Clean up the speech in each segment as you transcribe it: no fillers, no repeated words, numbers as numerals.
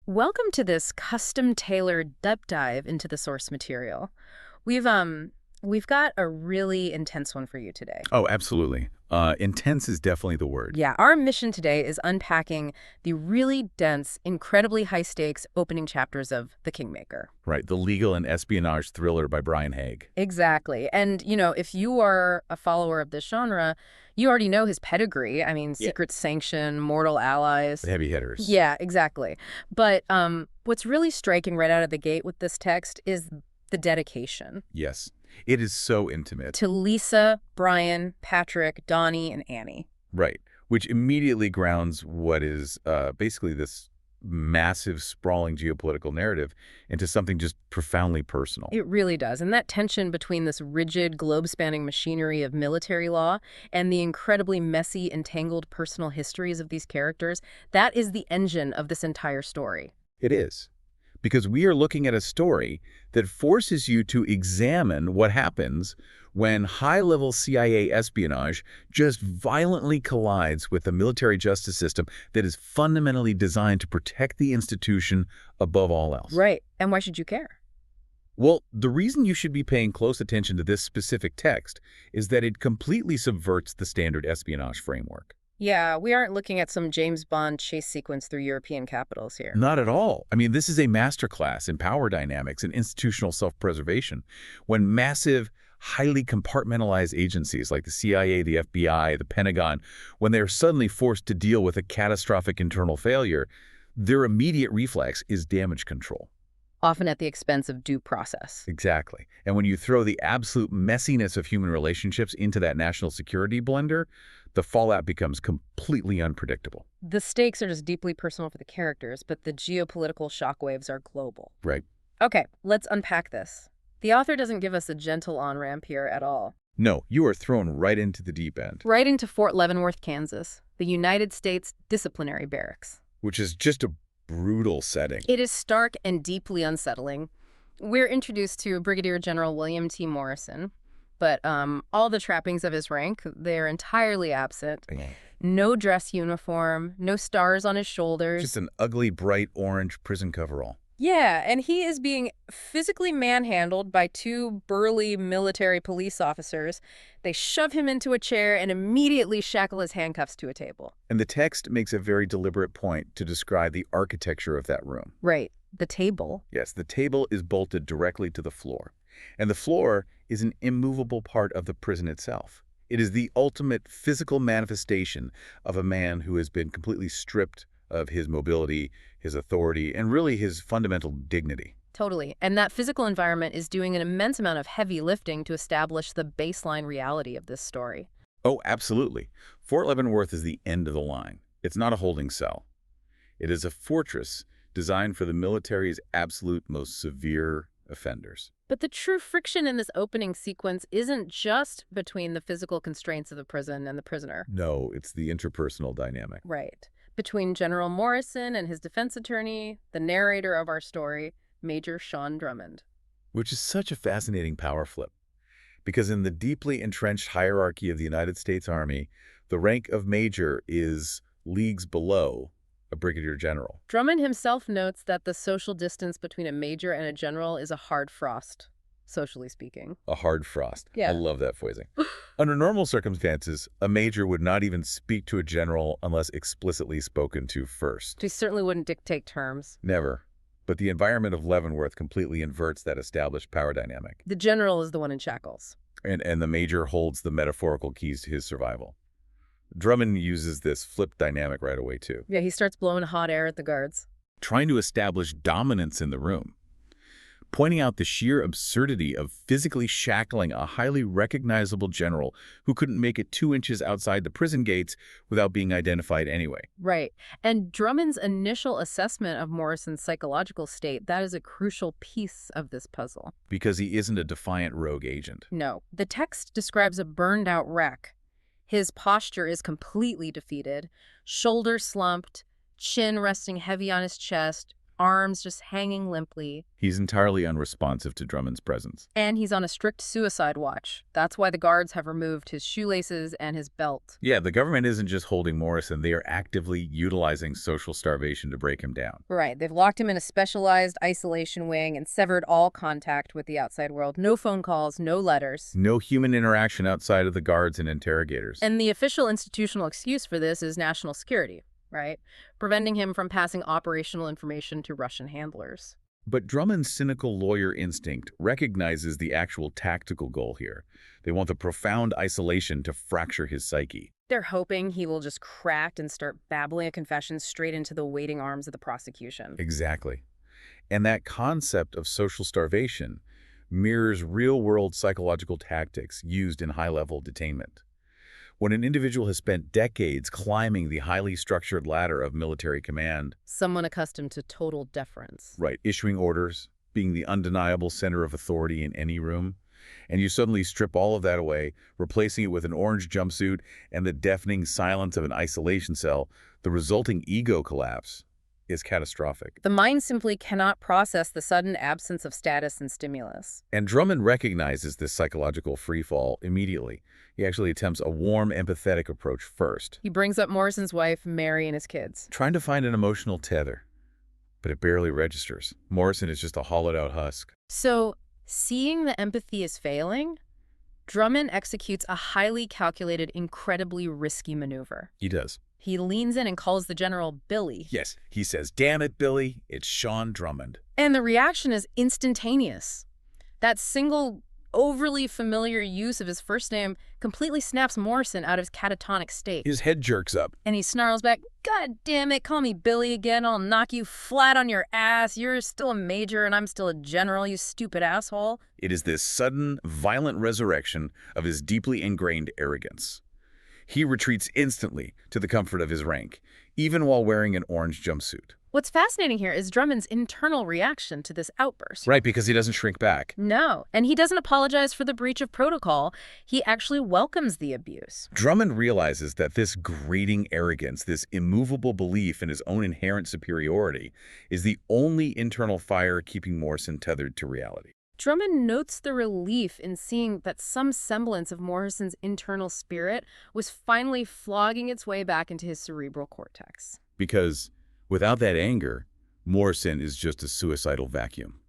Welcome to this custom-tailored deep dive into the source material. We've got a really intense one for you today. Oh, absolutely. Intense is definitely the word. Yeah, our mission today is unpacking the really dense, incredibly high-stakes opening chapters of The Kingmaker. Right, the legal and espionage thriller by Brian Haig. Exactly. And, if you are a follower of this genre, you already know his pedigree. I mean, Yeah. secret sanction, mortal allies. The heavy hitters. Yeah, exactly. But what's really striking right out of the gate with this text is the dedication Yes. It is so intimate. to Lisa, Brian, Patrick, Donnie, and Annie. Right, which immediately grounds what is basically this massive, sprawling geopolitical narrative into something just profoundly personal. It really does. And that tension between this rigid, globe-spanning machinery of military law and the incredibly messy, entangled personal histories of these characters, that is the engine of this entire story. It is. Because we are looking at a story that forces you to examine what happens when high-level CIA espionage just violently collides with a military justice system that is fundamentally designed to protect the institution above all else. Right. And why should you care? Well, the reason you should be paying close attention to this specific text is that it completely subverts the standard espionage framework. Yeah, we aren't looking at some James Bond chase sequence through European capitals here. Not at all. I mean, this is a masterclass in power dynamics and institutional self-preservation. When massive, highly compartmentalized agencies like the CIA, the FBI, the Pentagon, when they're suddenly forced to deal with a catastrophic internal failure, their immediate reflex is damage control. Often at the expense of due process. Exactly. And when you throw the absolute messiness of human relationships into that national security blender, the fallout becomes completely unpredictable. The stakes are just deeply personal for the characters, but the geopolitical shockwaves are global. Right. Okay, let's unpack this. The author doesn't give us a gentle on-ramp here at all. No, you are thrown right into the deep end. Right into Fort Leavenworth, Kansas, the United States disciplinary barracks. Which is just a brutal setting. It is stark and deeply unsettling. We're introduced to Brigadier General William T. Morrison, but all the trappings of his rank, they're entirely absent. No dress uniform, no stars on his shoulders. Just an ugly, bright orange prison coverall. Yeah, and he is being physically manhandled by two burly military police officers. They shove him into a chair and immediately shackle his handcuffs to a table. And the text makes a very deliberate point to describe the architecture of that room. Right, the table. Yes, the table is bolted directly to the floor. And the floor is an immovable part of the prison itself. It is the ultimate physical manifestation of a man who has been completely stripped of his mobility, his authority, and really his fundamental dignity. Totally. And that physical environment is doing an immense amount of heavy lifting to establish the baseline reality of this story. Oh, absolutely. Fort Leavenworth is the end of the line. It's not a holding cell. It is a fortress designed for the military's absolute most severe offenders. But the true friction in this opening sequence isn't just between the physical constraints of the prison and the prisoner. No, it's the interpersonal dynamic. Right. Between General Morrison and his defense attorney, the narrator of our story, Major Sean Drummond. Which is such a fascinating power flip. Because in the deeply entrenched hierarchy of the United States Army, the rank of major is leagues below a brigadier general. Drummond himself notes that the social distance between a major and a general is a hard frost, socially speaking. A hard frost. Yeah. I love that phrasing. Under normal circumstances, a major would not even speak to a general unless explicitly spoken to first. He certainly wouldn't dictate terms. Never. But the environment of Leavenworth completely inverts that established power dynamic. The general is the one in shackles. And the major holds the metaphorical keys to his survival. Drummond uses this flip dynamic right away, too. Yeah, he starts blowing hot air at the guards. Trying to establish dominance in the room. Pointing out the sheer absurdity of physically shackling a highly recognizable general who couldn't make it 2 inches outside the prison gates without being identified anyway. Right. And Drummond's initial assessment of Morrison's psychological state, that is a crucial piece of this puzzle. Because he isn't a defiant rogue agent. No. The text describes a burned-out wreck. His posture is completely defeated, shoulders slumped, chin resting heavy on his chest, arms just hanging limply. He's entirely unresponsive to Drummond's presence. And he's on a strict suicide watch. That's why the guards have removed his shoelaces and his belt. Yeah, the government isn't just holding Morrison. They are actively utilizing social starvation to break him down. Right. They've locked him in a specialized isolation wing and severed all contact with the outside world. No phone calls, no letters. No human interaction outside of the guards and interrogators. And the official institutional excuse for this is national security, right? Preventing him from passing operational information to Russian handlers. But Drummond's cynical lawyer instinct recognizes the actual tactical goal here. They want the profound isolation to fracture his psyche. They're hoping he will just crack and start babbling a confession straight into the waiting arms of the prosecution. Exactly. And that concept of social starvation mirrors real-world psychological tactics used in high-level detainment. When an individual has spent decades climbing the highly structured ladder of military command, someone accustomed to total deference. right, issuing orders, being the undeniable center of authority in any room, and you suddenly strip all of that away, replacing it with an orange jumpsuit and the deafening silence of an isolation cell, the resulting ego collapse is catastrophic. The mind simply cannot process the sudden absence of status and stimulus. And Drummond recognizes this psychological freefall immediately. He actually attempts a warm, empathetic approach first. He brings up Morrison's wife, Mary, and his kids. Trying to find an emotional tether, but it barely registers. Morrison is just a hollowed-out husk. So, seeing the empathy is failing, Drummond executes a highly calculated, incredibly risky maneuver. He does. He leans in and calls the general Billy. Yes, he says, "Damn it, Billy, it's Sean Drummond." And the reaction is instantaneous. That single, overly familiar use of his first name completely snaps Morrison out of his catatonic state. His head jerks up. And he snarls back, "God damn it, call me Billy again. I'll knock you flat on your ass. You're still a major and I'm still a general, you stupid asshole." It is this sudden, violent resurrection of his deeply ingrained arrogance. He retreats instantly to the comfort of his rank, even while wearing an orange jumpsuit. What's fascinating here is Drummond's internal reaction to this outburst. Right, because he doesn't shrink back. No, and he doesn't apologize for the breach of protocol. He actually welcomes the abuse. Drummond realizes that this grating arrogance, this immovable belief in his own inherent superiority, is the only internal fire keeping Morrison tethered to reality. Drummond notes the relief in seeing that some semblance of Morrison's internal spirit was finally flogging its way back into his cerebral cortex. Because without that anger, Morrison is just a suicidal vacuum.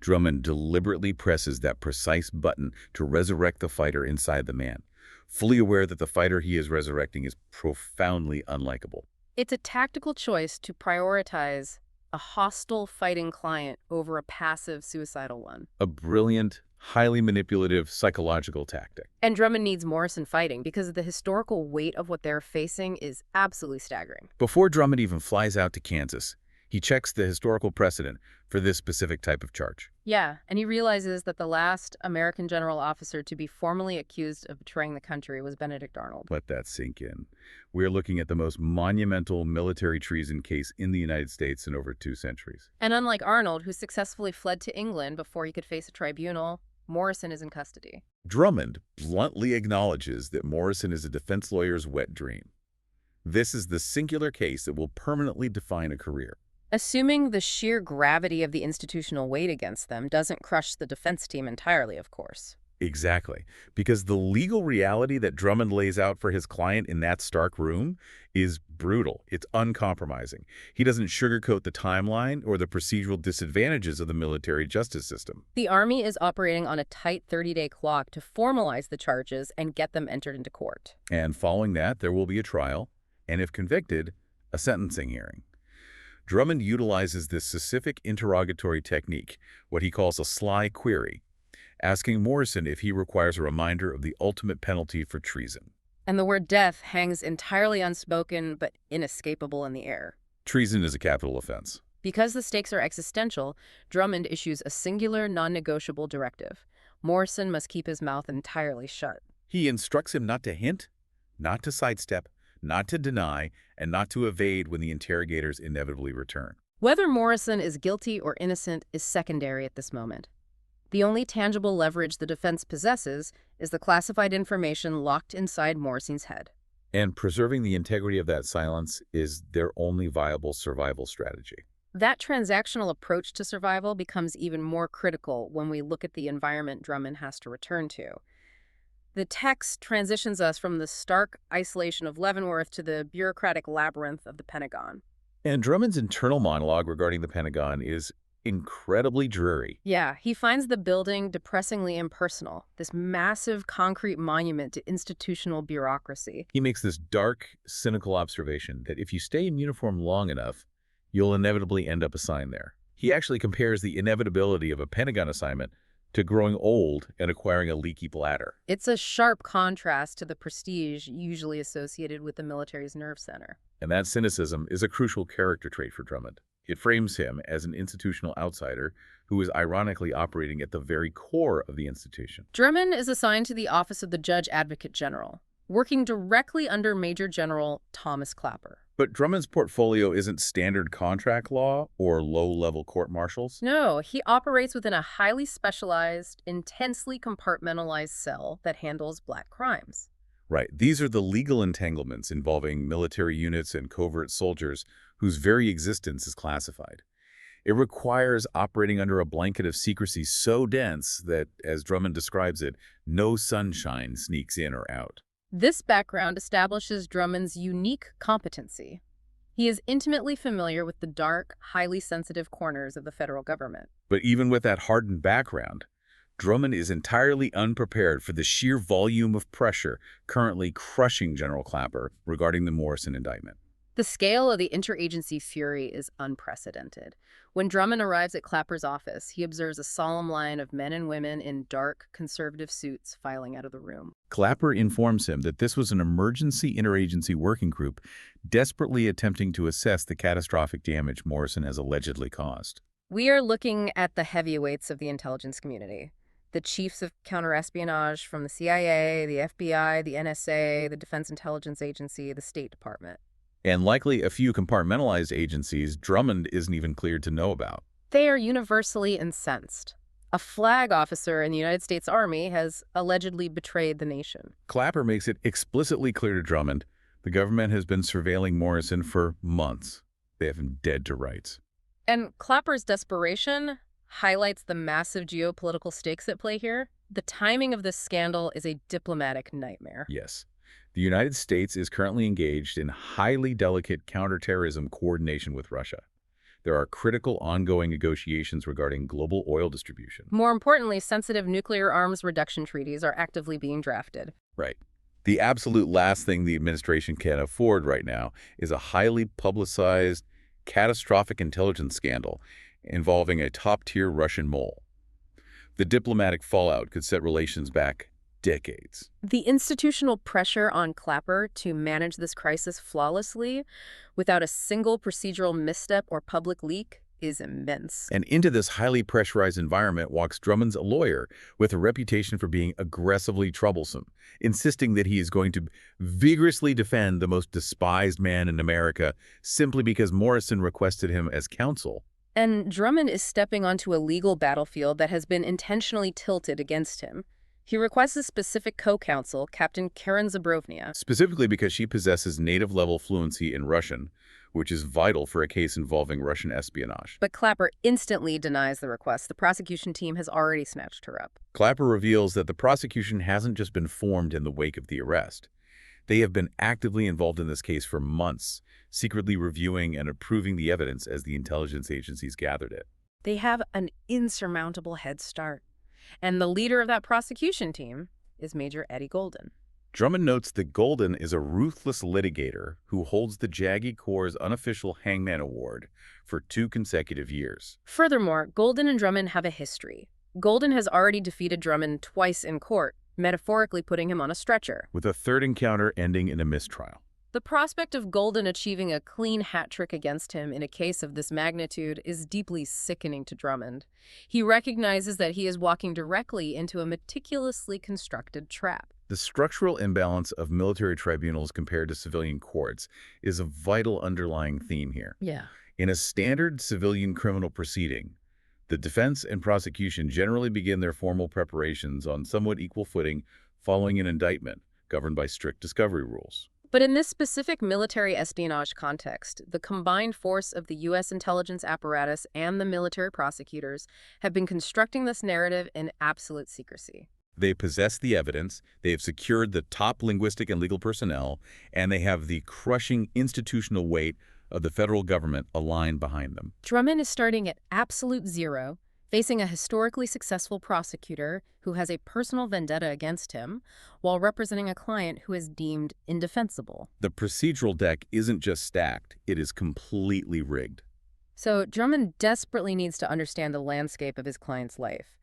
Drummond deliberately presses that precise button to resurrect the fighter inside the man, fully aware that the fighter he is resurrecting is profoundly unlikable. It's a tactical choice to prioritize a hostile fighting client over a passive suicidal one. A brilliant, highly manipulative psychological tactic. And Drummond needs Morrison fighting because the historical weight of what they're facing is absolutely staggering. Before Drummond even flies out to Kansas, he checks the historical precedent for this specific type of charge. Yeah, and he realizes that the last American general officer to be formally accused of betraying the country was Benedict Arnold. Let that sink in. We're looking at the most monumental military treason case in the United States in over 2 centuries. And unlike Arnold, who successfully fled to England before he could face a tribunal, Morrison is in custody. Drummond bluntly acknowledges that Morrison is a defense lawyer's wet dream. This is the singular case that will permanently define a career. Assuming the sheer gravity of the institutional weight against them doesn't crush the defense team entirely, of course. Exactly. Because the legal reality that Drummond lays out for his client in that stark room is brutal. It's uncompromising. He doesn't sugarcoat the timeline or the procedural disadvantages of the military justice system. The Army is operating on a tight 30-day clock to formalize the charges and get them entered into court. And following that, there will be a trial, and if convicted, a sentencing hearing. Drummond utilizes this specific interrogatory technique, what he calls a sly query, asking Morrison if he requires a reminder of the ultimate penalty for treason. And the word death hangs entirely unspoken but inescapable in the air. Treason is a capital offense. Because the stakes are existential, Drummond issues a singular, non-negotiable directive. Morrison must keep his mouth entirely shut. He instructs him not to hint, not to sidestep, not to deny, and not to evade when the interrogators inevitably return. Whether Morrison is guilty or innocent is secondary at this moment. The only tangible leverage the defense possesses is the classified information locked inside Morrison's head. And preserving the integrity of that silence is their only viable survival strategy. That transactional approach to survival becomes even more critical when we look at the environment Drummond has to return to. The text transitions us from the stark isolation of Leavenworth to the bureaucratic labyrinth of the Pentagon. And Drummond's internal monologue regarding the Pentagon is incredibly dreary. Yeah, he finds the building depressingly impersonal, this massive concrete monument to institutional bureaucracy. He makes this dark, cynical observation that if you stay in uniform long enough, you'll inevitably end up assigned there. He actually compares the inevitability of a Pentagon assignment to growing old and acquiring a leaky bladder. It's a sharp contrast to the prestige usually associated with the military's nerve center. And that cynicism is a crucial character trait for Drummond. It frames him as an institutional outsider who is ironically operating at the very core of the institution. Drummond is assigned to the office of the Judge Advocate General, working directly under Major General Thomas Clapper. But Drummond's portfolio isn't standard contract law or low-level court-martials. No, he operates within a highly specialized, intensely compartmentalized cell that handles black crimes. Right. These are the legal entanglements involving military units and covert soldiers whose very existence is classified. It requires operating under a blanket of secrecy so dense that, as Drummond describes it, no sunshine sneaks in or out. This background establishes Drummond's unique competency. He is intimately familiar with the dark, highly sensitive corners of the federal government. But even with that hardened background, Drummond is entirely unprepared for the sheer volume of pressure currently crushing General Clapper regarding the Morrison indictment. The scale of the interagency fury is unprecedented. When Drummond arrives at Clapper's office, he observes a solemn line of men and women in dark, conservative suits filing out of the room. Clapper informs him that this was an emergency interagency working group desperately attempting to assess the catastrophic damage Morrison has allegedly caused. We are looking at the heavyweights of the intelligence community. The chiefs of counterespionage from the CIA, the FBI, the NSA, the Defense Intelligence Agency, the State Department. And likely a few compartmentalized agencies Drummond isn't even cleared to know about. They are universally incensed. A flag officer in the United States Army has allegedly betrayed the nation. Clapper makes it explicitly clear to Drummond the government has been surveilling Morrison for months. They have him dead to rights. And Clapper's desperation highlights the massive geopolitical stakes at play here. The timing of this scandal is a diplomatic nightmare. Yes. The United States is currently engaged in highly delicate counterterrorism coordination with Russia. There are critical ongoing negotiations regarding global oil distribution. More importantly, sensitive nuclear arms reduction treaties are actively being drafted. Right. The absolute last thing the administration can afford right now is a highly publicized, catastrophic intelligence scandal involving a top-tier Russian mole. The diplomatic fallout could set relations back decades. The institutional pressure on Clapper to manage this crisis flawlessly, without a single procedural misstep or public leak, is immense. And into this highly pressurized environment walks Drummond's lawyer with a reputation for being aggressively troublesome, insisting that he is going to vigorously defend the most despised man in America simply because Morrison requested him as counsel. And Drummond is stepping onto a legal battlefield that has been intentionally tilted against him. He requests a specific co-counsel, Captain Karen Zabrovnia. Specifically because she possesses native-level fluency in Russian, which is vital for a case involving Russian espionage. But Clapper instantly denies the request. The prosecution team has already snatched her up. Clapper reveals that the prosecution hasn't just been formed in the wake of the arrest. They have been actively involved in this case for months, secretly reviewing and approving the evidence as the intelligence agencies gathered it. They have an insurmountable head start. And the leader of that prosecution team is Major Eddie Golden. Drummond notes that Golden is a ruthless litigator who holds the JAGI Corps' unofficial Hangman Award for 2 consecutive years. Furthermore, Golden and Drummond have a history. Golden has already defeated Drummond twice in court, metaphorically putting him on a stretcher, with a third encounter ending in a mistrial. The prospect of Golden achieving a clean hat trick against him in a case of this magnitude is deeply sickening to Drummond. He recognizes that he is walking directly into a meticulously constructed trap. The structural imbalance of military tribunals compared to civilian courts is a vital underlying theme here. Yeah. In a standard civilian criminal proceeding, the defense and prosecution generally begin their formal preparations on somewhat equal footing following an indictment governed by strict discovery rules. But in this specific military espionage context, the combined force of the U.S. intelligence apparatus and the military prosecutors have been constructing this narrative in absolute secrecy. They possess the evidence, they have secured the top linguistic and legal personnel, and they have the crushing institutional weight of the federal government aligned behind them. Drummond is starting at absolute zero, facing a historically successful prosecutor who has a personal vendetta against him, while representing a client who is deemed indefensible. The procedural deck isn't just stacked, it is completely rigged. So Drummond desperately needs to understand the landscape of his client's life.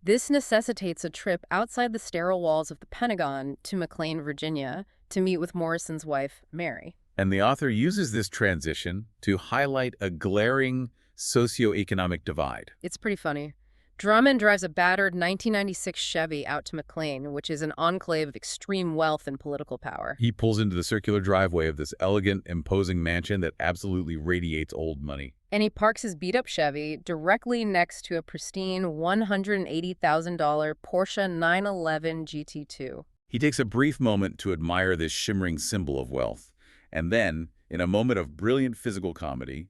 This necessitates a trip outside the sterile walls of the Pentagon to McLean, Virginia, to meet with Morrison's wife, Mary. And the author uses this transition to highlight a glaring socioeconomic divide. It's pretty funny. Drummond drives a battered 1996 Chevy out to McLean, which is an enclave of extreme wealth and political power. He pulls into the circular driveway of this elegant, imposing mansion that absolutely radiates old money. And he parks his beat-up Chevy directly next to a pristine $180,000 Porsche 911 GT2. He takes a brief moment to admire this shimmering symbol of wealth. And then, in a moment of brilliant physical comedy,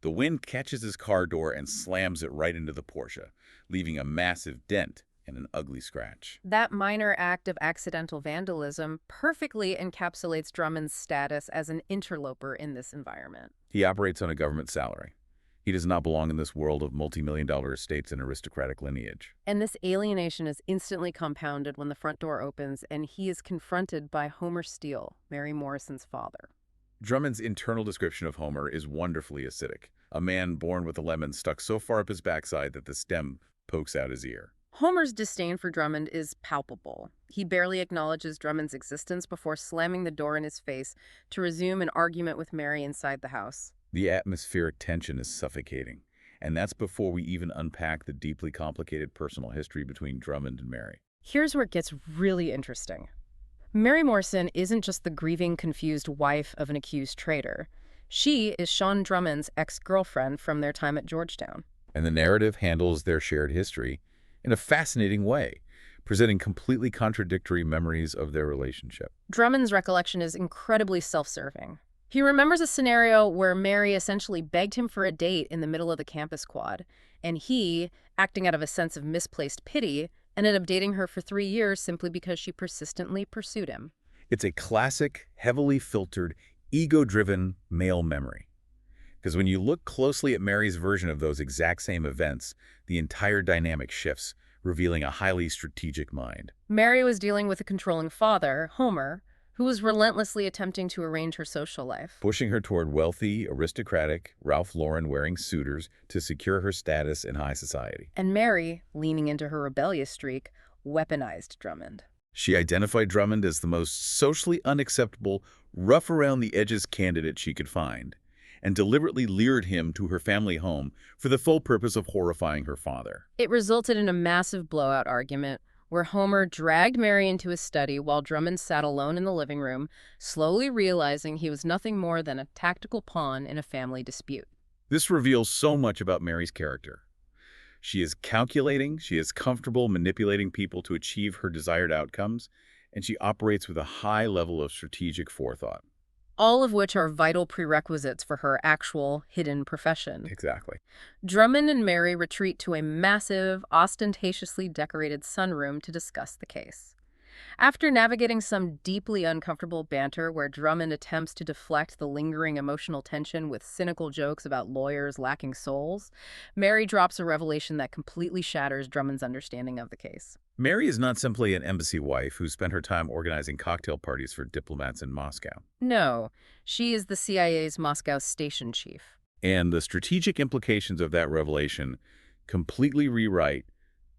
the wind catches his car door and slams it right into the Porsche, leaving a massive dent and an ugly scratch. That minor act of accidental vandalism perfectly encapsulates Drummond's status as an interloper in this environment. He operates on a government salary. He does not belong in this world of multi-million-dollar estates and aristocratic lineage. And this alienation is instantly compounded when the front door opens and he is confronted by Homer Steele, Mary Morrison's father. Drummond's internal description of Homer is wonderfully acidic, a man born with a lemon stuck so far up his backside that the stem pokes out his ear. Homer's disdain for Drummond is palpable. He barely acknowledges Drummond's existence before slamming the door in his face to resume an argument with Mary inside the house. The atmospheric tension is suffocating, and that's before we even unpack the deeply complicated personal history between Drummond and Mary. Here's where it gets really interesting. Mary Morrison isn't just the grieving, confused wife of an accused traitor. She is Sean Drummond's ex-girlfriend from their time at Georgetown. And the narrative handles their shared history in a fascinating way, presenting completely contradictory memories of their relationship. Drummond's recollection is incredibly self-serving. He remembers a scenario where Mary essentially begged him for a date in the middle of the campus quad, and he, acting out of a sense of misplaced pity, ended up dating her for 3 years simply because she persistently pursued him. It's a classic, heavily filtered, ego-driven male memory. Because when you look closely at Mary's version of those exact same events, the entire dynamic shifts, revealing a highly strategic mind. Mary was dealing with a controlling father, Homer, who was relentlessly attempting to arrange her social life. Pushing her toward wealthy, aristocratic, Ralph Lauren-wearing suitors to secure her status in high society. And Mary, leaning into her rebellious streak, weaponized Drummond. She identified Drummond as the most socially unacceptable, rough-around-the-edges candidate she could find, and deliberately lured him to her family home for the full purpose of horrifying her father. It resulted in a massive blowout argument, where Homer dragged Mary into his study while Drummond sat alone in the living room, slowly realizing he was nothing more than a tactical pawn in a family dispute. This reveals so much about Mary's character. She is calculating, she is comfortable manipulating people to achieve her desired outcomes, and she operates with a high level of strategic forethought. All of which are vital prerequisites for her actual hidden profession. Exactly. Drummond and Mary retreat to a massive, ostentatiously decorated sunroom to discuss the case. After navigating some deeply uncomfortable banter where Drummond attempts to deflect the lingering emotional tension with cynical jokes about lawyers lacking souls, Mary drops a revelation that completely shatters Drummond's understanding of the case. Mary is not simply an embassy wife who spent her time organizing cocktail parties for diplomats in Moscow. No, she is the CIA's Moscow station chief. And the strategic implications of that revelation completely rewrite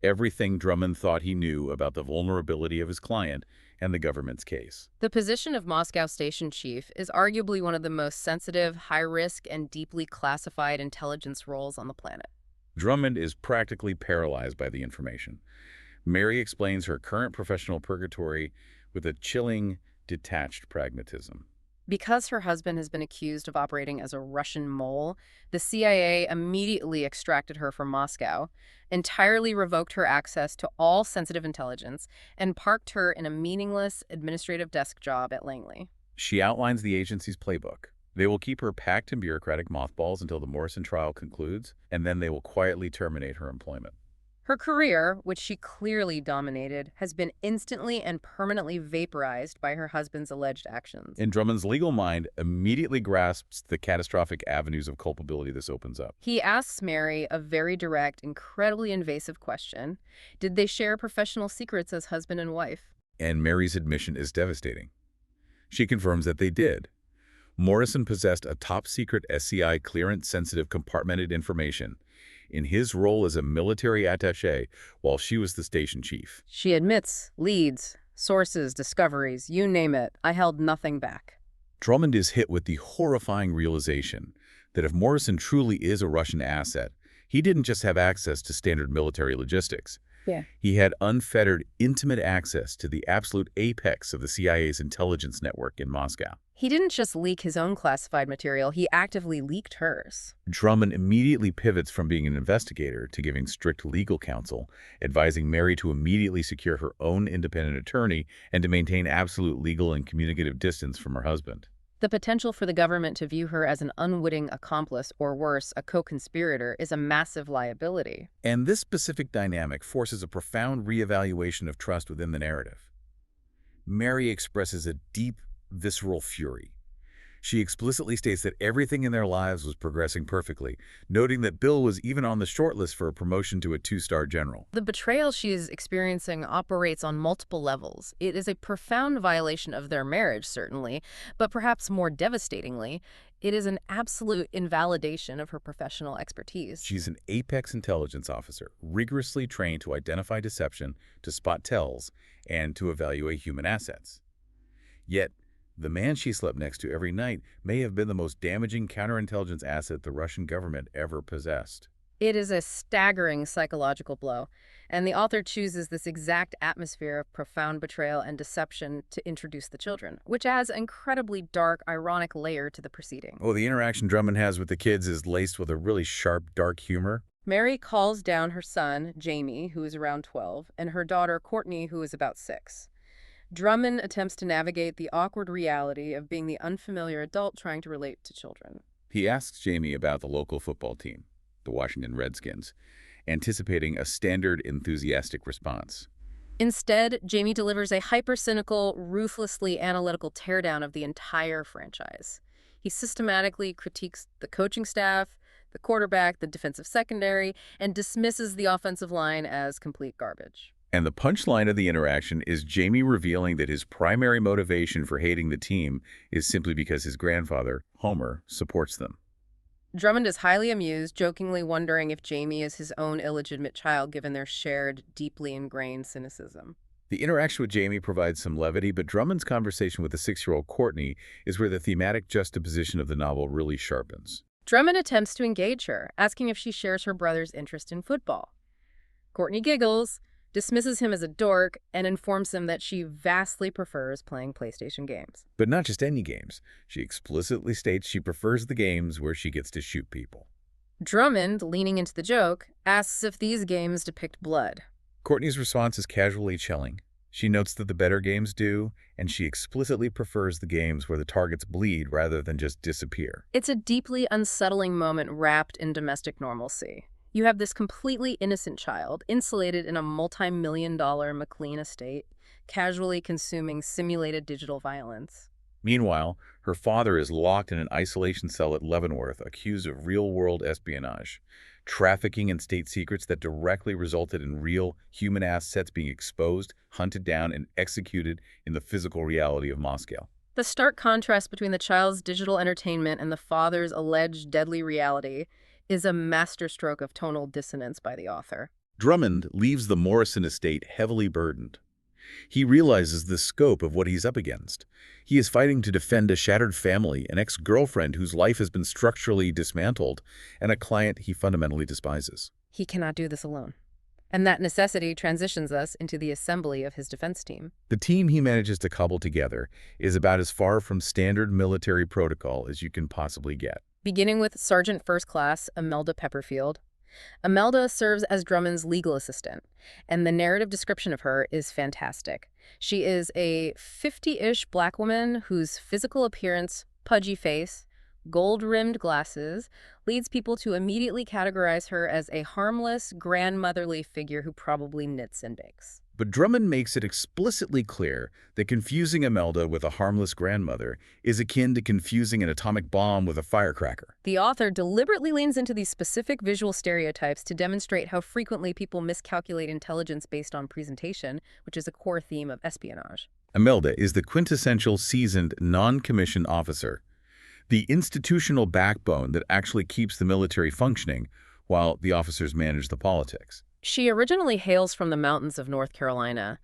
everything Drummond thought he knew about the vulnerability of his client and the government's case. The position of Moscow station chief is arguably one of the most sensitive, high-risk, and deeply classified intelligence roles on the planet. Drummond is practically paralyzed by the information. Mary explains her current professional purgatory with a chilling, detached pragmatism. Because her husband has been accused of operating as a Russian mole, the CIA immediately extracted her from Moscow, entirely revoked her access to all sensitive intelligence, and parked her in a meaningless administrative desk job at Langley. She outlines the agency's playbook. They will keep her packed in bureaucratic mothballs until the Morrison trial concludes, and then they will quietly terminate her employment. Her career, which she clearly dominated, has been instantly and permanently vaporized by her husband's alleged actions. And Drummond's legal mind immediately grasps the catastrophic avenues of culpability this opens up. He asks Mary a very direct, incredibly invasive question. Did they share professional secrets as husband and wife? And Mary's admission is devastating. She confirms that they did. Morrison possessed a top-secret SCI clearance-sensitive compartmented information in his role as a military attaché while she was the station chief. She admits, leads, sources, discoveries, you name it. I held nothing back. Drummond is hit with the horrifying realization that if Morrison truly is a Russian asset, he didn't just have access to standard military logistics. He had unfettered, intimate access to the absolute apex of the CIA's intelligence network in Moscow. He didn't just leak his own classified material, he actively leaked hers. Drummond immediately pivots from being an investigator to giving strict legal counsel, advising Mary to immediately secure her own independent attorney and to maintain absolute legal and communicative distance from her husband. The potential for the government to view her as an unwitting accomplice, or worse, a co-conspirator, is a massive liability. And this specific dynamic forces a profound reevaluation of trust within the narrative. Mary expresses a deep, visceral fury. She explicitly states that everything in their lives was progressing perfectly, noting that Bill was even on the shortlist for a promotion to a 2-star general. The betrayal she is experiencing operates on multiple levels. It is a profound violation of their marriage, certainly, but perhaps more devastatingly, it is an absolute invalidation of her professional expertise. She's an apex intelligence officer, rigorously trained to identify deception, to spot tells, and to evaluate human assets. Yet, the man she slept next to every night may have been the most damaging counterintelligence asset the Russian government ever possessed. It is a staggering psychological blow, and the author chooses this exact atmosphere of profound betrayal and deception to introduce the children, which adds an incredibly dark, ironic layer to the proceeding. Oh, the interaction Drummond has with the kids is laced with a really sharp, dark humor. Mary calls down her son, Jamie, who is around 12, and her daughter, Courtney, who is about 6. Drummond attempts to navigate the awkward reality of being the unfamiliar adult trying to relate to children. He asks Jamie about the local football team, the Washington Redskins, anticipating a standard enthusiastic response. Instead, Jamie delivers a hyper-cynical, ruthlessly analytical teardown of the entire franchise. He systematically critiques the coaching staff, the quarterback, the defensive secondary, and dismisses the offensive line as complete garbage. And the punchline of the interaction is Jamie revealing that his primary motivation for hating the team is simply because his grandfather, Homer, supports them. Drummond is highly amused, jokingly wondering if Jamie is his own illegitimate child given their shared, deeply ingrained cynicism. The interaction with Jamie provides some levity, but Drummond's conversation with the 6-year-old Courtney is where the thematic juxtaposition of the novel really sharpens. Drummond attempts to engage her, asking if she shares her brother's interest in football. Courtney giggles, dismisses him as a dork, and informs him that she vastly prefers playing PlayStation games. But not just any games. She explicitly states she prefers the games where she gets to shoot people. Drummond, leaning into the joke, asks if these games depict blood. Courtney's response is casually chilling. She notes that the better games do, and she explicitly prefers the games where the targets bleed rather than just disappear. It's a deeply unsettling moment wrapped in domestic normalcy. You have this completely innocent child, insulated in a multi-million-dollar McLean estate, casually consuming simulated digital violence. Meanwhile, her father is locked in an isolation cell at Leavenworth, accused of real-world espionage, trafficking in state secrets that directly resulted in real human assets being exposed, hunted down, and executed in the physical reality of Moscow. The stark contrast between the child's digital entertainment and the father's alleged deadly reality is a masterstroke of tonal dissonance by the author. Drummond leaves the Morrison estate heavily burdened. He realizes the scope of what he's up against. He is fighting to defend a shattered family, an ex-girlfriend whose life has been structurally dismantled, and a client he fundamentally despises. He cannot do this alone. And that necessity transitions us into the assembly of his defense team. The team he manages to cobble together is about as far from standard military protocol as you can possibly get. Beginning with Sergeant First Class Imelda Pepperfield, Imelda serves as Drummond's legal assistant, and the narrative description of her is fantastic. She is a 50-ish black woman whose physical appearance, pudgy face, gold-rimmed glasses, leads people to immediately categorize her as a harmless, grandmotherly figure who probably knits and bakes. But Drummond makes it explicitly clear that confusing Imelda with a harmless grandmother is akin to confusing an atomic bomb with a firecracker. The author deliberately leans into these specific visual stereotypes to demonstrate how frequently people miscalculate intelligence based on presentation, which is a core theme of espionage. Imelda is the quintessential seasoned, non-commissioned officer, the institutional backbone that actually keeps the military functioning while the officers manage the politics. She originally hails from the mountains of North Carolina,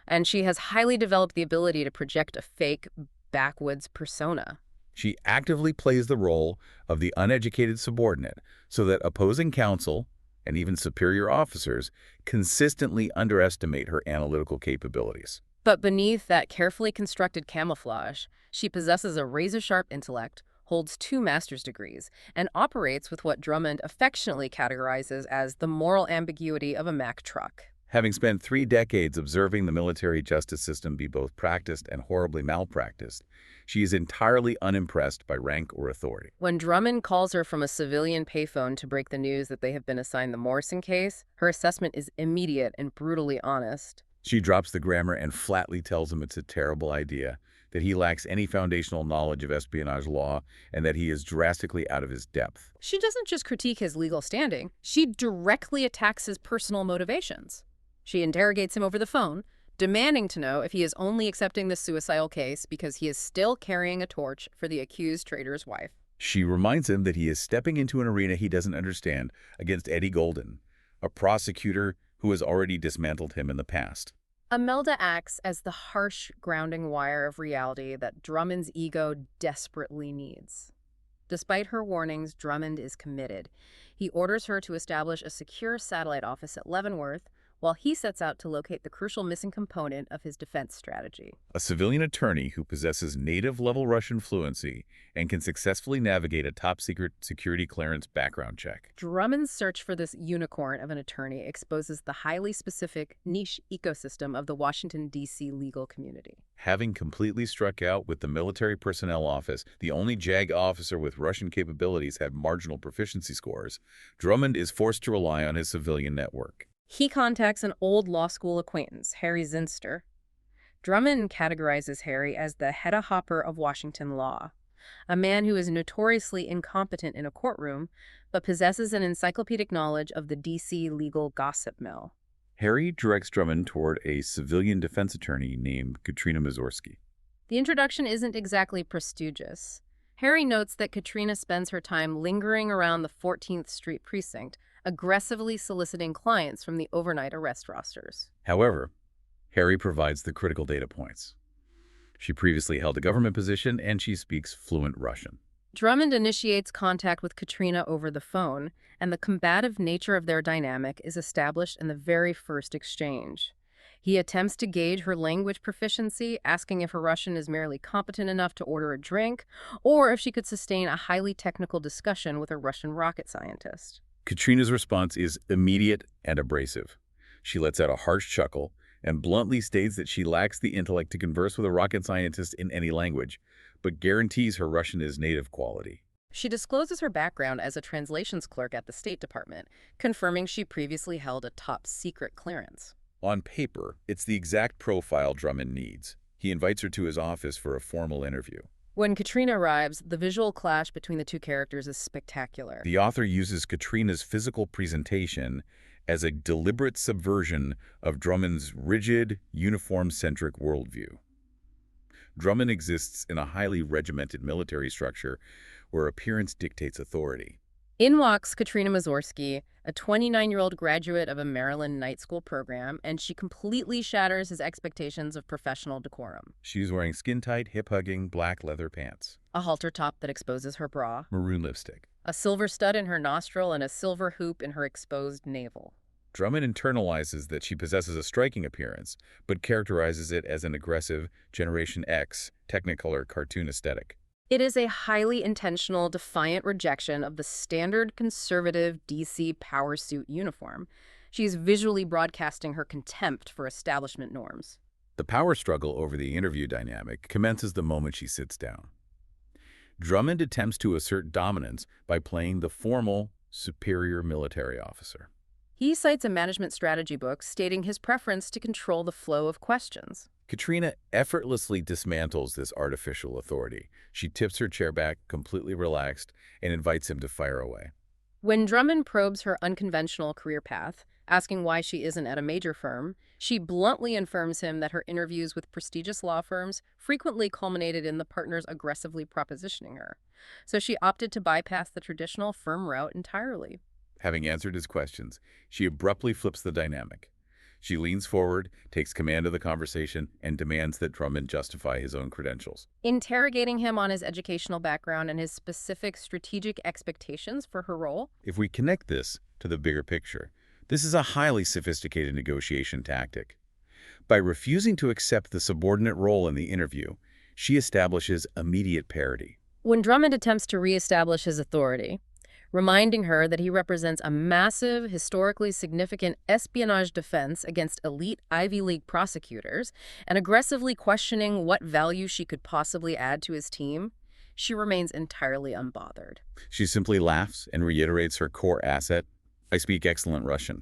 and she has highly developed the ability to project a fake, backwoods persona. She actively plays the role of the uneducated subordinate so that opposing counsel and even superior officers consistently underestimate her analytical capabilities. But beneath that carefully constructed camouflage, she possesses a razor-sharp intellect, holds 2 master's degrees, and operates with what Drummond affectionately categorizes as the moral ambiguity of a Mack truck. Having spent 3 decades observing the military justice system be both practiced and horribly malpracticed, she is entirely unimpressed by rank or authority. When Drummond calls her from a civilian payphone to break the news that they have been assigned the Morrison case, her assessment is immediate and brutally honest. She drops the grammar and flatly tells him it's a terrible idea, that he lacks any foundational knowledge of espionage law, and that he is drastically out of his depth. She doesn't just critique his legal standing, she directly attacks his personal motivations. She interrogates him over the phone, demanding to know if he is only accepting the suicidal case because he is still carrying a torch for the accused traitor's wife. She reminds him that he is stepping into an arena he doesn't understand against Eddie Golden, a prosecutor who has already dismantled him in the past. Imelda acts as the harsh grounding wire of reality that Drummond's ego desperately needs. Despite her warnings, Drummond is committed. He orders her to establish a secure satellite office at Leavenworth, while he sets out to locate the crucial missing component of his defense strategy. A civilian attorney who possesses native-level Russian fluency and can successfully navigate a top-secret security clearance background check. Drummond's search for this unicorn of an attorney exposes the highly specific, niche ecosystem of the Washington, D.C. legal community. Having completely struck out with the Military Personnel Office, the only JAG officer with Russian capabilities had marginal proficiency scores, Drummond is forced to rely on his civilian network. He contacts an old law school acquaintance, Harry Zinster. Drummond categorizes Harry as the Hedda Hopper of Washington law, a man who is notoriously incompetent in a courtroom, but possesses an encyclopedic knowledge of the D.C. legal gossip mill. Harry directs Drummond toward a civilian defense attorney named Katrina Mazurski. The introduction isn't exactly prestigious. Harry notes that Katrina spends her time lingering around the 14th Street precinct, aggressively soliciting clients from the overnight arrest rosters. However, Harry provides the critical data points. She previously held a government position, and she speaks fluent Russian. Drummond initiates contact with Katrina over the phone, and the combative nature of their dynamic is established in the very first exchange. He attempts to gauge her language proficiency, asking if her Russian is merely competent enough to order a drink, or if she could sustain a highly technical discussion with a Russian rocket scientist. Katrina's response is immediate and abrasive. She lets out a harsh chuckle and bluntly states that she lacks the intellect to converse with a rocket scientist in any language, but guarantees her Russian is native quality. She discloses her background as a translations clerk at the State Department, confirming she previously held a top-secret clearance. On paper, it's the exact profile Drummond needs. He invites her to his office for a formal interview. When Katrina arrives, the visual clash between the two characters is spectacular. The author uses Katrina's physical presentation as a deliberate subversion of Drummond's rigid, uniform-centric worldview. Drummond exists in a highly regimented military structure where appearance dictates authority. In walks Katrina Mazurski, a 29-year-old graduate of a Maryland night school program, and she completely shatters his expectations of professional decorum. She's wearing skin-tight, hip-hugging, black leather pants, A halter top that exposes her bra, maroon lipstick. a silver stud in her nostril, and a silver hoop in her exposed navel. Drummond internalizes that she possesses a striking appearance, but characterizes it as an aggressive, Generation X, Technicolor cartoon aesthetic. It is a highly intentional, defiant rejection of the standard conservative DC power suit uniform. She is visually broadcasting her contempt for establishment norms. The power struggle over the interview dynamic commences the moment she sits down. Drummond attempts to assert dominance by playing the formal, superior military officer. He cites a management strategy book stating his preference to control the flow of questions. Katrina effortlessly dismantles this artificial authority. She tips her chair back, completely relaxed, and invites him to fire away. When Drummond probes her unconventional career path, asking why she isn't at a major firm, she bluntly informs him that her interviews with prestigious law firms frequently culminated in the partners aggressively propositioning her. So she opted to bypass the traditional firm route entirely. Having answered his questions, she abruptly flips the dynamic. She leans forward, takes command of the conversation, and demands that Drummond justify his own credentials. Interrogating him on his educational background and his specific strategic expectations for her role. If we connect this to the bigger picture, this is a highly sophisticated negotiation tactic. By refusing to accept the subordinate role in the interview, she establishes immediate parity. When Drummond attempts to reestablish his authority, reminding her that he represents a massive, historically significant espionage defense against elite Ivy League prosecutors, and aggressively questioning what value she could possibly add to his team, she remains entirely unbothered. She simply laughs and reiterates her core asset: I speak excellent Russian.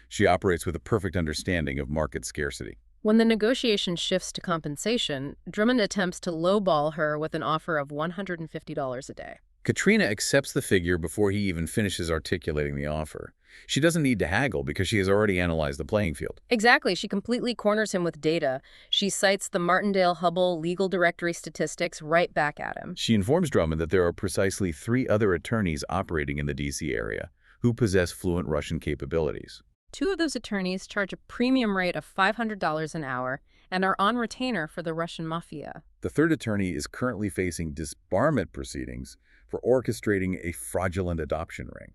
She operates with a perfect understanding of market scarcity. When the negotiation shifts to compensation, Drummond attempts to lowball her with an offer of $150 a day. Katrina accepts the figure before he even finishes articulating the offer. She doesn't need to haggle because she has already analyzed the playing field. Exactly. She completely corners him with data. She cites the Martindale-Hubbell legal directory statistics right back at him. She informs Drummond that there are precisely 3 other attorneys operating in the D.C. area who possess fluent Russian capabilities. 2 of those attorneys charge a premium rate of $500 an hour and are on retainer for the Russian mafia. The 3rd attorney is currently facing disbarment proceedings for orchestrating a fraudulent adoption ring.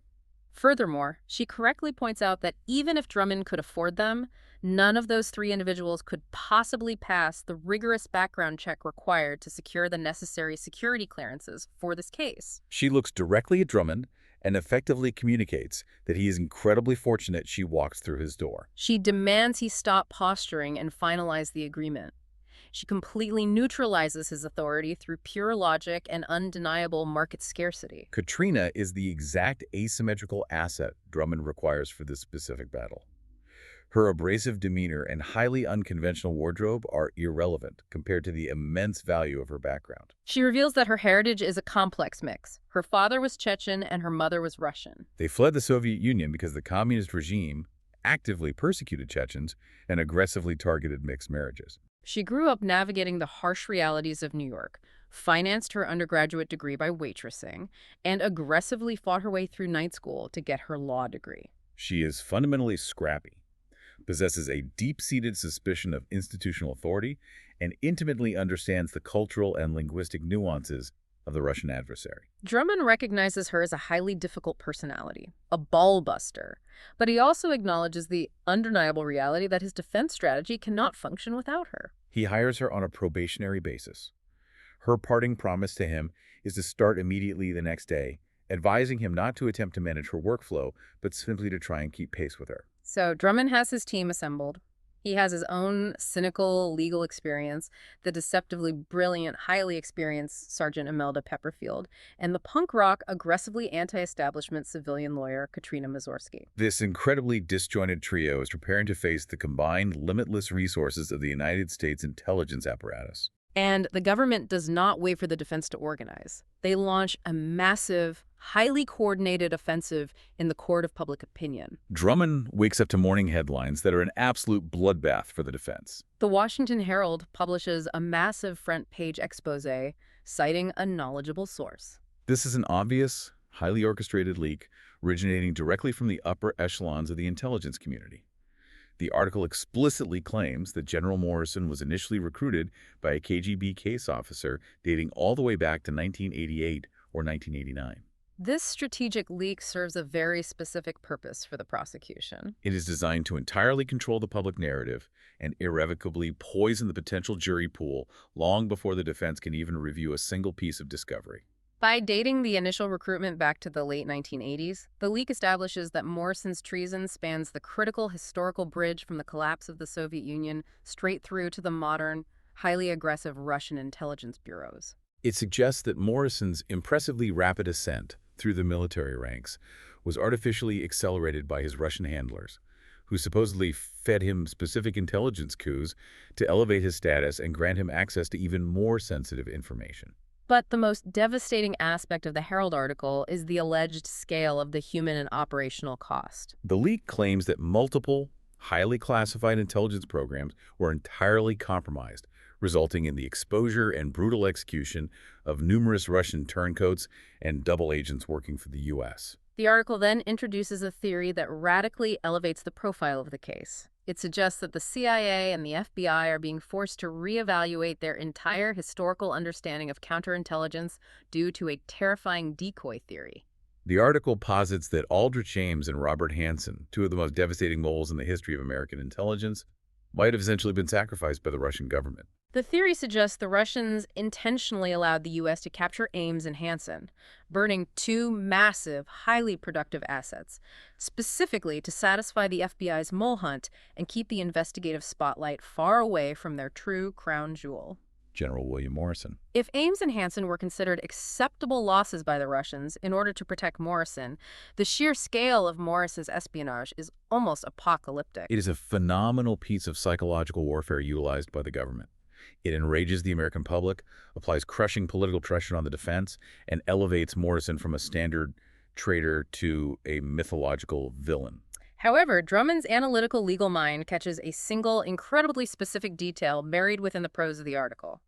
Furthermore, she correctly points out that even if Drummond could afford them, none of those 3 individuals could possibly pass the rigorous background check required to secure the necessary security clearances for this case. She looks directly at Drummond and effectively communicates that he is incredibly fortunate she walked through his door. She demands he stop posturing and finalize the agreement. She completely neutralizes his authority through pure logic and undeniable market scarcity. Katrina is the exact asymmetrical asset Drummond requires for this specific battle. Her abrasive demeanor and highly unconventional wardrobe are irrelevant compared to the immense value of her background. She reveals that her heritage is a complex mix. Her father was Chechen and her mother was Russian. They fled the Soviet Union because the communist regime actively persecuted Chechens and aggressively targeted mixed marriages. She grew up navigating the harsh realities of New York, financed her undergraduate degree by waitressing, and aggressively fought her way through night school to get her law degree. She is fundamentally scrappy, possesses a deep-seated suspicion of institutional authority, and intimately understands the cultural and linguistic nuances of the Russian adversary. Drummond recognizes her as a highly difficult personality, a ball-buster, but he also acknowledges the undeniable reality that his defense strategy cannot function without her. He hires her on a probationary basis. Her parting promise to him is to start immediately the next day, advising him not to attempt to manage her workflow, but simply to try and keep pace with her. So Drummond has his team assembled. He has his own cynical legal experience, the deceptively brilliant, highly experienced Sergeant Imelda Pepperfield, and the punk rock, aggressively anti-establishment civilian lawyer Katrina Mazurski. This incredibly disjointed trio is preparing to face the combined limitless resources of the United States intelligence apparatus. And the government does not wait for the defense to organize. They launch a massive, highly coordinated offensive in the court of public opinion. Drummond wakes up to morning headlines that are an absolute bloodbath for the defense. The Washington Herald publishes a massive front-page expose citing a knowledgeable source. This is an obvious, highly orchestrated leak originating directly from the upper echelons of the intelligence community. The article explicitly claims that General Morrison was initially recruited by a KGB case officer dating all the way back to 1988 or 1989. This strategic leak serves a very specific purpose for the prosecution. It is designed to entirely control the public narrative and irrevocably poison the potential jury pool long before the defense can even review a single piece of discovery. By dating the initial recruitment back to the late 1980s, the leak establishes that Morrison's treason spans the critical historical bridge from the collapse of the Soviet Union straight through to the modern, highly aggressive Russian intelligence bureaus. It suggests that Morrison's impressively rapid ascent through the military ranks was artificially accelerated by his Russian handlers, who supposedly fed him specific intelligence coups to elevate his status and grant him access to even more sensitive information. But the most devastating aspect of the Herald article is the alleged scale of the human and operational cost. The leak claims that multiple, highly classified intelligence programs were entirely compromised, resulting in the exposure and brutal execution of numerous Russian turncoats and double agents working for the U.S. The article then introduces a theory that radically elevates the profile of the case. It suggests that the CIA and the FBI are being forced to reevaluate their entire historical understanding of counterintelligence due to a terrifying decoy theory. The article posits that Aldrich Ames and Robert Hanssen, two of the most devastating moles in the history of American intelligence, might have essentially been sacrificed by the Russian government. The theory suggests the Russians intentionally allowed the U.S. to capture Ames and Hansen, burning two massive, highly productive assets, specifically to satisfy the FBI's mole hunt and keep the investigative spotlight far away from their true crown jewel. General William Morrison. If Ames and Hansen were considered acceptable losses by the Russians in order to protect Morrison, the sheer scale of Morrison's espionage is almost apocalyptic. It is a phenomenal piece of psychological warfare utilized by the government. It enrages the American public, applies crushing political pressure on the defense, and elevates Morrison from a standard traitor to a mythological villain. However, Drummond's analytical legal mind catches a single, incredibly specific detail buried within the prose of the article.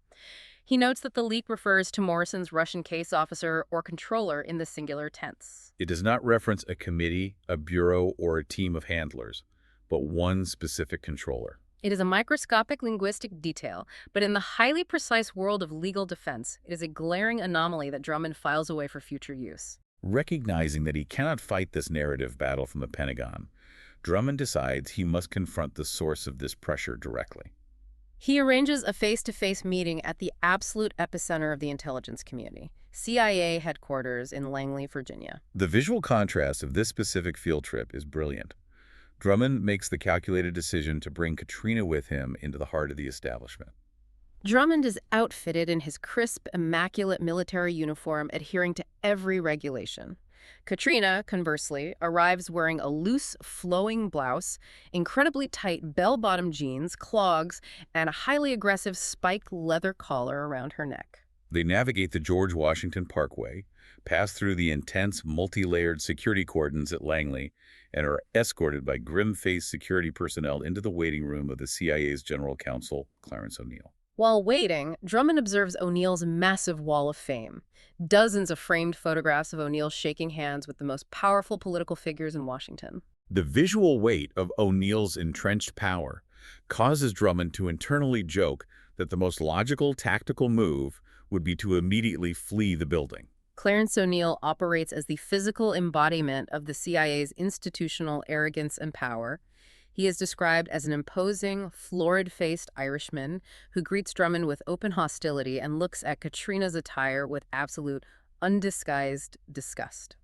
He notes that the leak refers to Morrison's Russian case officer or controller in the singular tense. It does not reference a committee, a bureau, or a team of handlers, but one specific controller. It is a microscopic linguistic detail, but in the highly precise world of legal defense, it is a glaring anomaly that Drummond files away for future use. Recognizing that he cannot fight this narrative battle from the Pentagon, Drummond decides he must confront the source of this pressure directly. He arranges a face-to-face meeting at the absolute epicenter of the intelligence community, CIA headquarters in Langley, Virginia. The visual contrast of this specific field trip is brilliant. Drummond makes the calculated decision to bring Katrina with him into the heart of the establishment. Drummond is outfitted in his crisp, immaculate military uniform, adhering to every regulation. Katrina, conversely, arrives wearing a loose, flowing blouse, incredibly tight bell-bottom jeans, clogs, and a highly aggressive spiked leather collar around her neck. They navigate the George Washington Parkway, pass through the intense, multi-layered security cordons at Langley, and are escorted by grim-faced security personnel into the waiting room of the CIA's General Counsel, Clarence O'Neill. While waiting, Drummond observes O'Neill's massive wall of fame. Dozens of framed photographs of O'Neill shaking hands with the most powerful political figures in Washington. The visual weight of O'Neill's entrenched power causes Drummond to internally joke that the most logical tactical move would be to immediately flee the building. Clarence O'Neill operates as the physical embodiment of the CIA's institutional arrogance and power. He is described as an imposing, florid-faced Irishman who greets Drummond with open hostility and looks at Katrina's attire with absolute, undisguised disgust.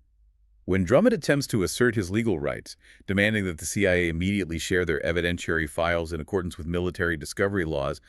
When Drummond attempts to assert his legal rights, demanding that the CIA immediately share their evidentiary files in accordance with military discovery laws,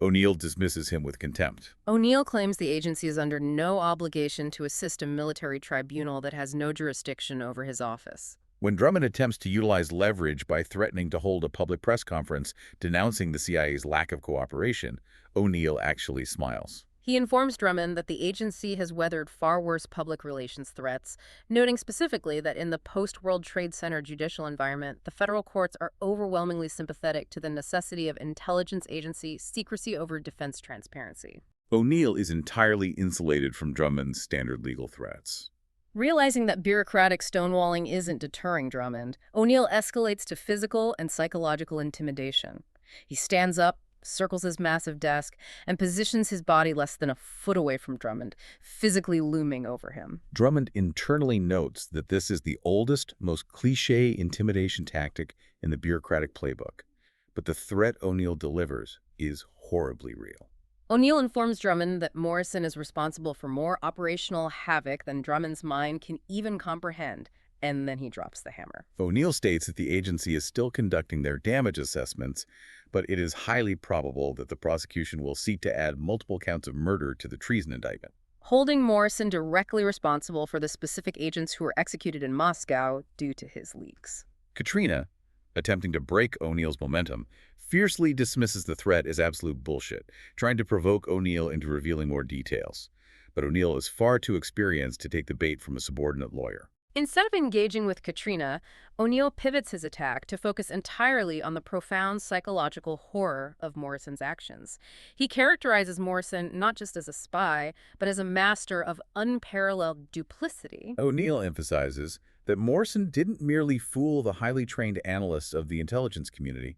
O'Neill dismisses him with contempt. O'Neill claims the agency is under no obligation to assist a military tribunal that has no jurisdiction over his office. When Drummond attempts to utilize leverage by threatening to hold a public press conference denouncing the CIA's lack of cooperation, O'Neill actually smiles. He informs Drummond that the agency has weathered far worse public relations threats, noting specifically that in the post-World Trade Center judicial environment, the federal courts are overwhelmingly sympathetic to the necessity of intelligence agency secrecy over defense transparency. O'Neill is entirely insulated from Drummond's standard legal threats. Realizing that bureaucratic stonewalling isn't deterring Drummond, O'Neill escalates to physical and psychological intimidation. He stands up, circles his massive desk, and positions his body less than a foot away from Drummond, physically looming over him. Drummond internally notes that this is the oldest, most cliché intimidation tactic in the bureaucratic playbook. But the threat O'Neill delivers is horribly real. O'Neill informs Drummond that Morrison is responsible for more operational havoc than Drummond's mind can even comprehend, and then he drops the hammer. O'Neill states that the agency is still conducting their damage assessments, but it is highly probable that the prosecution will seek to add multiple counts of murder to the treason indictment, holding Morrison directly responsible for the specific agents who were executed in Moscow due to his leaks. Katrina, attempting to break O'Neill's momentum, fiercely dismisses the threat as absolute bullshit, trying to provoke O'Neill into revealing more details. But O'Neill is far too experienced to take the bait from a subordinate lawyer. Instead of engaging with Katrina, O'Neill pivots his attack to focus entirely on the profound psychological horror of Morrison's actions. He characterizes Morrison not just as a spy, but as a master of unparalleled duplicity. O'Neill emphasizes that Morrison didn't merely fool the highly trained analysts of the intelligence community.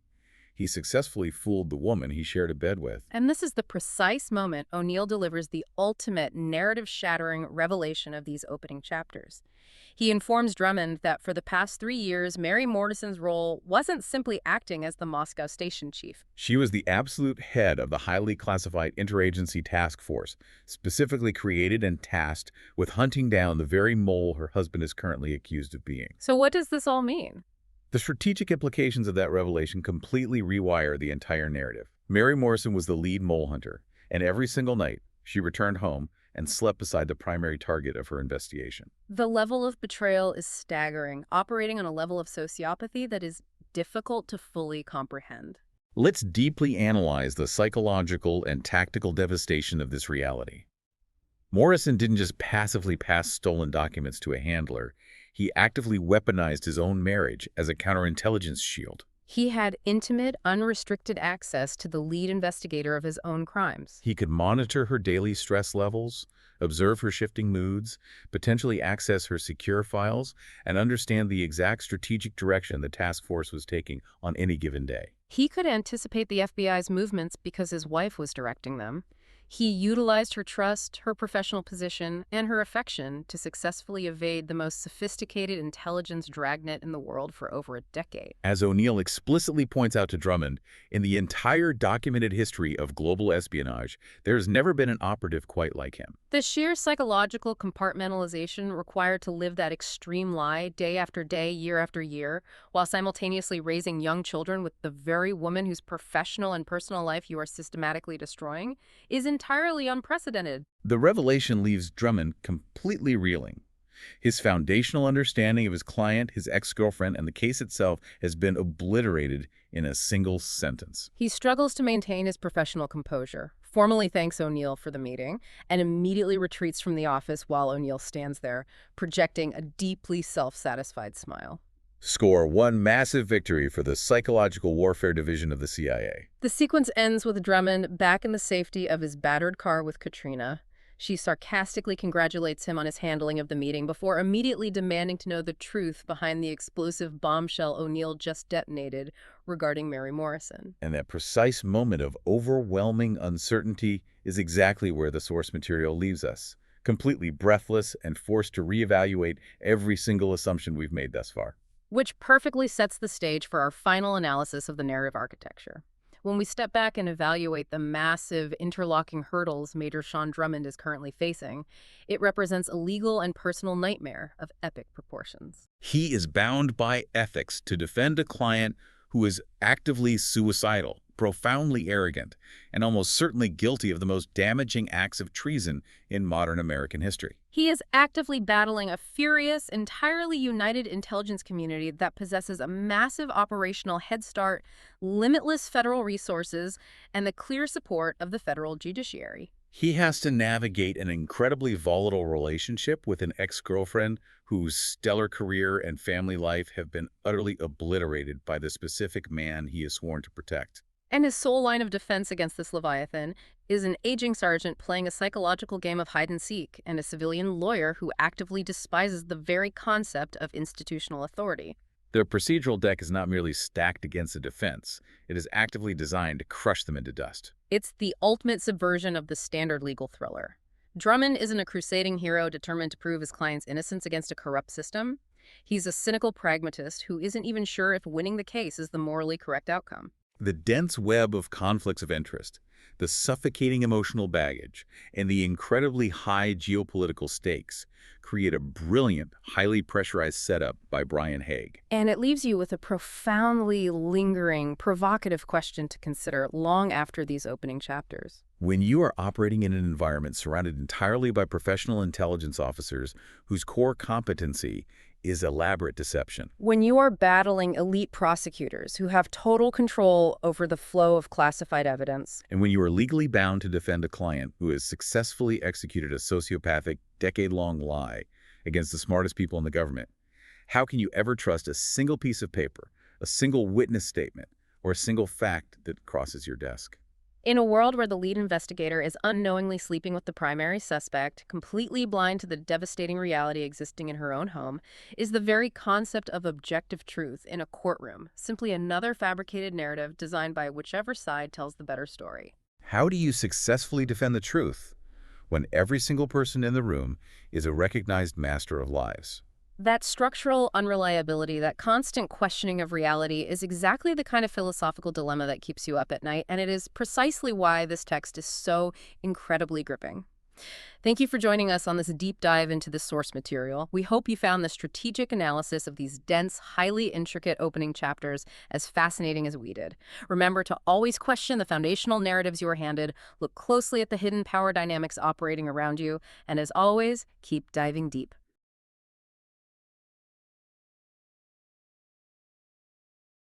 He successfully fooled the woman he shared a bed with. And this is the precise moment O'Neill delivers the ultimate narrative-shattering revelation of these opening chapters. He informs Drummond that for the past 3 years, Mary Morrison's role wasn't simply acting as the Moscow station chief. She was the absolute head of the highly classified interagency task force, specifically created and tasked with hunting down the very mole her husband is currently accused of being. So what does this all mean? The strategic implications of that revelation completely rewire the entire narrative. Mary Morrison was the lead mole hunter, and every single night, she returned home and slept beside the primary target of her investigation. The level of betrayal is staggering, operating on a level of sociopathy that is difficult to fully comprehend. Let's deeply analyze the psychological and tactical devastation of this reality. Morrison didn't just passively pass stolen documents to a handler. He actively weaponized his own marriage as a counterintelligence shield. He had intimate, unrestricted access to the lead investigator of his own crimes. He could monitor her daily stress levels, observe her shifting moods, potentially access her secure files, and understand the exact strategic direction the task force was taking on any given day. He could anticipate the FBI's movements because his wife was directing them. He utilized her trust, her professional position, and her affection to successfully evade the most sophisticated intelligence dragnet in the world for over a decade. As O'Neill explicitly points out to Drummond, in the entire documented history of global espionage, there's never been an operative quite like him. The sheer psychological compartmentalization required to live that extreme lie day after day, year after year, while simultaneously raising young children with the very woman whose professional and personal life you are systematically destroying, is entirely unprecedented. The revelation leaves Drummond completely reeling. His foundational understanding of his client, his ex-girlfriend, and the case itself has been obliterated in a single sentence. He struggles to maintain his professional composure, formally thanks O'Neill for the meeting, and immediately retreats from the office while O'Neill stands there, projecting a deeply self-satisfied smile. Score one massive victory for the Psychological Warfare Division of the CIA. The sequence ends with Drummond back in the safety of his battered car with Katrina. She sarcastically congratulates him on his handling of the meeting before immediately demanding to know the truth behind the explosive bombshell O'Neill just detonated regarding Mary Morrison. And that precise moment of overwhelming uncertainty is exactly where the source material leaves us, completely breathless and forced to reevaluate every single assumption we've made thus far. Which perfectly sets the stage for our final analysis of the narrative architecture. When we step back and evaluate the massive interlocking hurdles Major Sean Drummond is currently facing, it represents a legal and personal nightmare of epic proportions. He is bound by ethics to defend a client who is actively suicidal, profoundly arrogant, and almost certainly guilty of the most damaging acts of treason in modern American history. He is actively battling a furious, entirely united intelligence community that possesses a massive operational head start, limitless federal resources, and the clear support of the federal judiciary. He has to navigate an incredibly volatile relationship with an ex-girlfriend whose stellar career and family life have been utterly obliterated by the specific man he is sworn to protect. And his sole line of defense against this Leviathan is an aging sergeant playing a psychological game of hide-and-seek and a civilian lawyer who actively despises the very concept of institutional authority. The procedural deck is not merely stacked against the defense. It is actively designed to crush them into dust. It's the ultimate subversion of the standard legal thriller. Drummond isn't a crusading hero determined to prove his client's innocence against a corrupt system. He's a cynical pragmatist who isn't even sure if winning the case is the morally correct outcome. The dense web of conflicts of interest, the suffocating emotional baggage, and the incredibly high geopolitical stakes create a brilliant, highly pressurized setup by Brian Haig. And it leaves you with a profoundly lingering, provocative question to consider long after these opening chapters. When you are operating in an environment surrounded entirely by professional intelligence officers whose core competency is elaborate deception. When you are battling elite prosecutors who have total control over the flow of classified evidence. And when you are legally bound to defend a client who has successfully executed a sociopathic, decade-long lie against the smartest people in the government, how can you ever trust a single piece of paper, a single witness statement, or a single fact that crosses your desk? In a world where the lead investigator is unknowingly sleeping with the primary suspect, completely blind to the devastating reality existing in her own home, is the very concept of objective truth in a courtroom simply another fabricated narrative designed by whichever side tells the better story. How do you successfully defend the truth when every single person in the room is a recognized master of lies? That structural unreliability, that constant questioning of reality, is exactly the kind of philosophical dilemma that keeps you up at night, and it is precisely why this text is so incredibly gripping. Thank you for joining us on this deep dive into the source material. We hope you found the strategic analysis of these dense, highly intricate opening chapters as fascinating as we did. Remember to always question the foundational narratives you are handed, look closely at the hidden power dynamics operating around you, and as always, keep diving deep.